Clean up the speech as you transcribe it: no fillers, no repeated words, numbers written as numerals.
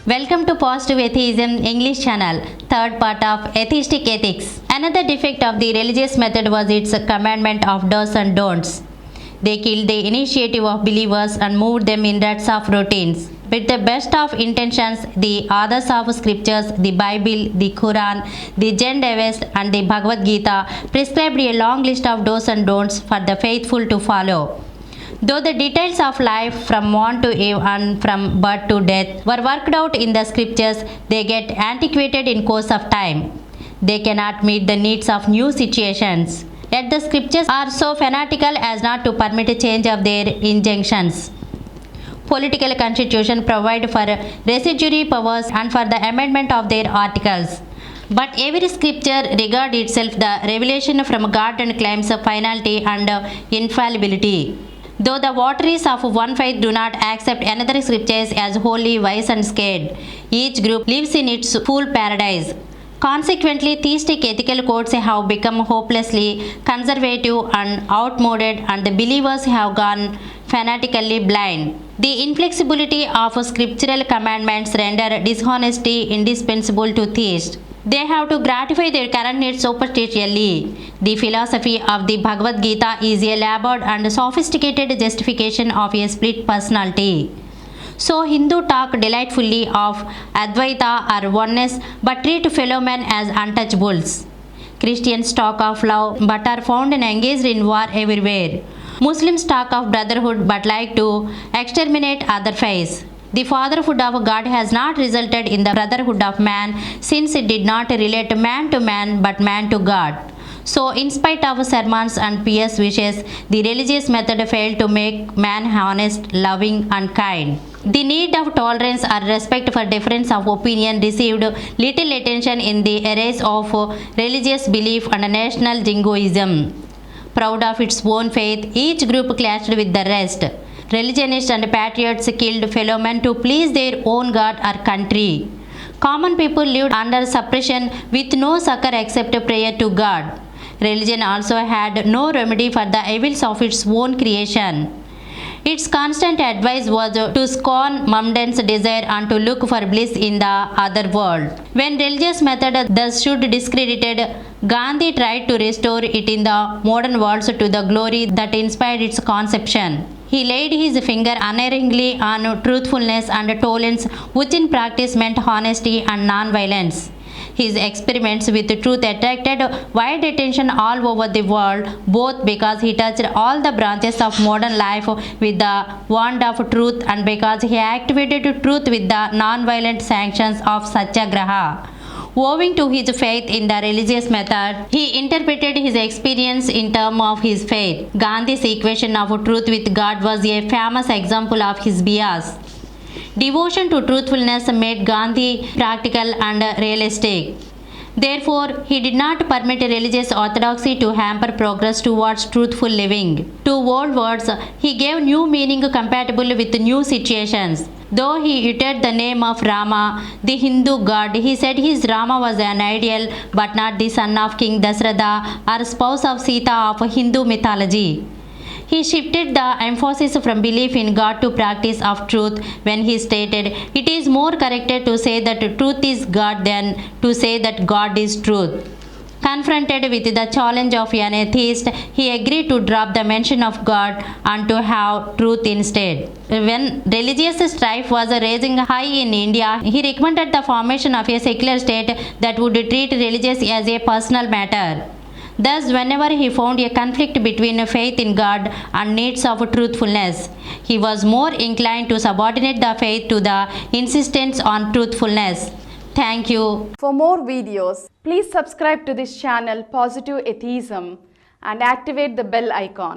Welcome to Positive Atheism English channel, third part of Atheistic Ethics. Another defect of the religious method was its commandment of do's and don'ts. They killed the initiative of believers and moved them in ruts of routines. With the best of intentions, the authors of scriptures, the Bible, the Quran, the Avest and the Bhagavad Gita prescribed a long list of do's and don'ts for the faithful to follow. Though the details of life from born to Eve and from birth to death were worked out in the scriptures, they get antiquated in course of time. They cannot meet the needs of new situations. Yet the scriptures are so fanatical as not to permit a change of their injunctions. Political constitution provide for residuary powers and for the amendment of their articles. But every scripture regards itself the revelation from God and claims finality and infallibility. Though the votaries of one faith do not accept another scriptures as wholly wise and scared, each group lives in its full paradise. Consequently, theistic ethical codes have become hopelessly conservative and outmoded, and the believers have gone fanatically blind. The inflexibility of scriptural commandments render dishonesty indispensable to theists. They have to gratify their current needs superficially. The philosophy of the Bhagavad Gita is a labored and sophisticated justification of a split personality. So Hindu talk delightfully of Advaita or oneness but treat fellow men as untouchables. Christians talk of love but are found and engaged in war everywhere. Muslims talk of brotherhood but like to exterminate other faiths. The fatherhood of God has not resulted in the brotherhood of man, since it did not relate man to man but man to God. So, in spite of sermons and pious wishes, the religious method failed to make man honest, loving, and kind. The need of tolerance or respect for difference of opinion received little attention in the arrays of religious belief and national jingoism. Proud of its own faith, each group clashed with the rest. Religionists and patriots killed fellow men to please their own God or country. Common people lived under suppression with no succor except prayer to God. Religion also had no remedy for the evils of its own creation. Its constant advice was to scorn mundane desire and to look for bliss in the other world. When religious method thus should discredited, Gandhi tried to restore it in the modern world to the glory that inspired its conception. He laid his finger unerringly on truthfulness and tolerance, which in practice meant honesty and non-violence. His experiments with truth attracted wide attention all over the world, both because he touched all the branches of modern life with the wand of truth and because he activated truth with the non-violent sanctions of Satyagraha. Owing to his faith in the religious method, he interpreted his experience in terms of his faith. Gandhi's equation of truth with God was a famous example of his bias. Devotion to truthfulness made Gandhi practical and realistic. Therefore, he did not permit religious orthodoxy to hamper progress towards truthful living. To old words, he gave new meaning compatible with new situations. Though he uttered the name of Rama, the Hindu god, he said his Rama was an ideal but not the son of King Dasratha or spouse of Sita of Hindu mythology. He shifted the emphasis from belief in God to practice of truth when he stated, "It is more correct to say that truth is God than to say that God is truth." Confronted with the challenge of an atheist, he agreed to drop the mention of God and to have truth instead. When religious strife was raging high in India, he recommended the formation of a secular state that would treat religious as a personal matter. Thus, whenever he found a conflict between faith in God and needs of truthfulness, he was more inclined to subordinate the faith to the insistence on truthfulness. Thank you. For more videos, please subscribe to this channel Positive Atheism and activate the bell icon.